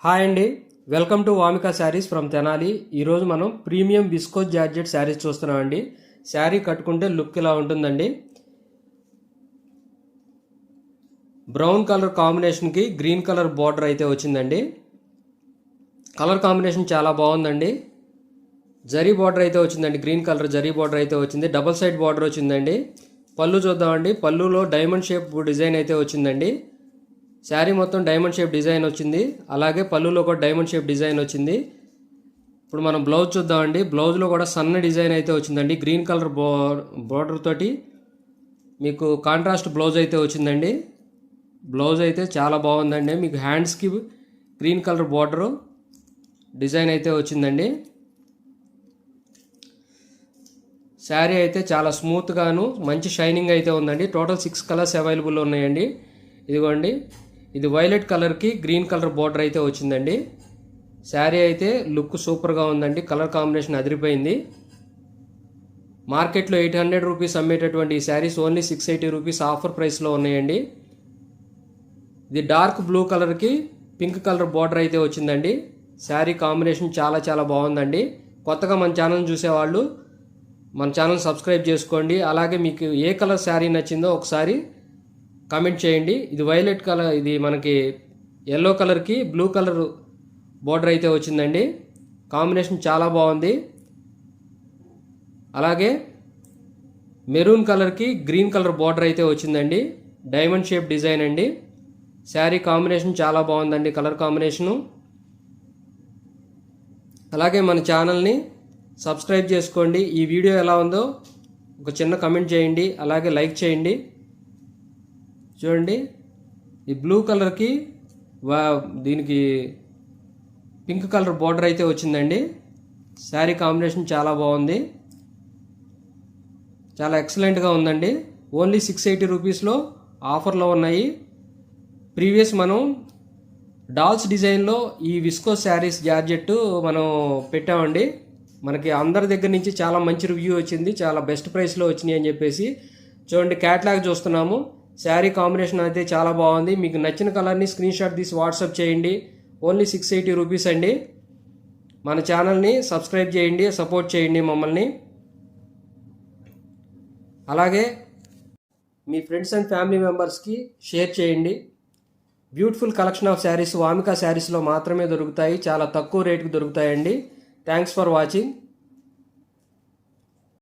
Hi అండి, welcome to Vamika saris from Tenali. ఈరోజు మనం ప్రీమియం విస్కోస్ జార్జెట్ శారీస్ చూస్తున్నామండి. శారీ కట్టుకుంటే లుక్ ఇలా ఉంటుందండి. బ్రౌన్ కలర్ కాంబినేషన్కి గ్రీన్ కలర్ బార్డర్ అయితే వచ్చిందండి. కలర్ కాంబినేషన్ చాలా బాగుందండి. జరీ బార్డర్ అయితే వచ్చిందండి, గ్రీన్ కలర్ జరీ బార్డర్ అయితే వచ్చింది. డబల్ సైడ్ బార్డర్ వచ్చిందండి. పళ్ళు చూద్దామండి. పళ్ళులో డైమండ్ షేప్ డిజైన్ అయితే వచ్చిందండి. శారీ మొత్తం డైమండ్ షేప్ డిజైన్ వచ్చింది. అలాగే పళ్ళులో కూడా డైమండ్ షేప్ డిజైన్ వచ్చింది. ఇప్పుడు మనం బ్లౌజ్ చూద్దామండి. బ్లౌజ్లో కూడా సన్న డిజైన్ అయితే వచ్చిందండి. గ్రీన్ కలర్ బోర్డర్ తోటి మీకు కాంట్రాస్ట్ బ్లౌజ్ అయితే వచ్చిందండి. బ్లౌజ్ అయితే చాలా బాగుందండి. మీకు హ్యాండ్స్కి గ్రీన్ కలర్ బోర్డరు డిజైన్ అయితే వచ్చిందండి. శారీ అయితే చాలా స్మూత్గాను మంచి షైనింగ్ అయితే ఉందండి. టోటల్ 6 కలర్స్ అవైలబుల్ ఉన్నాయండి. ఇదిగోండి, ఇది వైలెట్ కలర్కి గ్రీన్ కలర్ బార్డర్ అయితే వచ్చిందండి. శారీ అయితే లుక్ సూపర్గా ఉందండి. కలర్ కాంబినేషన్ అదిరిపోయింది. మార్కెట్లో 800 రూపీస్ అమ్మేటటువంటి ఈ శారీస్ ఓన్లీ 680 రూపీస్ ఆఫర్ ప్రైస్లో ఉన్నాయండి. ఇది డార్క్ బ్లూ కలర్కి పింక్ కలర్ బార్డర్ అయితే వచ్చిందండి. శారీ కాంబినేషన్ చాలా చాలా బాగుందండి. కొత్తగా మన ఛానల్ చూసేవాళ్ళు మన ఛానల్ సబ్స్క్రైబ్ చేసుకోండి. అలాగే మీకు ఏ కలర్ శారీ నచ్చిందో ఒకసారి కామెంట్ చేయండి. ఇది వైలెట్ కలర్, ఇది మనకి ఎల్లో కలర్కి బ్లూ కలర్ బార్డర్ అయితే వచ్చిందండి. కాంబినేషన్ చాలా బాగుంది. అలాగే మెరూన్ కలర్కి గ్రీన్ కలర్ బార్డర్ అయితే వచ్చిందండి. డైమండ్ షేప్ డిజైన్ అండి. శారీ కాంబినేషన్ చాలా బాగుందండి, కలర్ కాంబినేషను. అలాగే మన ఛానల్ని సబ్స్క్రైబ్ చేసుకోండి. ఈ వీడియో ఎలా ఉందో ఒక చిన్న కమెంట్ చేయండి, అలాగే లైక్ చేయండి. చూడండి, ఈ బ్లూ కలర్కి దీనికి పింక్ కలర్ బార్డర్ అయితే వచ్చిందండి. శారీ కాంబినేషన్ చాలా బాగుంది, చాలా ఎక్సలెంట్గా ఉందండి. ఓన్లీ 680 రూపీస్లో ఆఫర్లో ఉన్నాయి. ప్రీవియస్ మనం డాల్స్ డిజైన్లో ఈ విస్కోస్ శారీస్ జార్జెట్ మనం పెట్టామండి. మనకి అందరి దగ్గర నుంచి చాలా మంచి రివ్యూ వచ్చింది, చాలా బెస్ట్ ప్రైస్లో వచ్చినాయి అని చెప్పేసి. చూడండి, క్యాట్లాగ్ చూస్తున్నాము. శారీ కాంబినేషన్ అయితే చాలా బాగుంది. మీకు నచ్చిన కలర్ని స్క్రీన్ షాట్ తీసి వాట్సాప్ చేయండి. ఓన్లీ 680 రూపీస్ అండి. మన ఛానల్ని సబ్స్క్రైబ్ చేయండి, సపోర్ట్ చేయండి మమ్మల్ని. అలాగే మీ ఫ్రెండ్స్ అండ్ ఫ్యామిలీ మెంబర్స్కి షేర్ చేయండి. Beautiful collection of saris Vamika శారీస్లో మాత్రమే దొరుకుతాయి. చాలా తక్కువ రేటుకి దొరుకుతాయండి. Thanks for watching.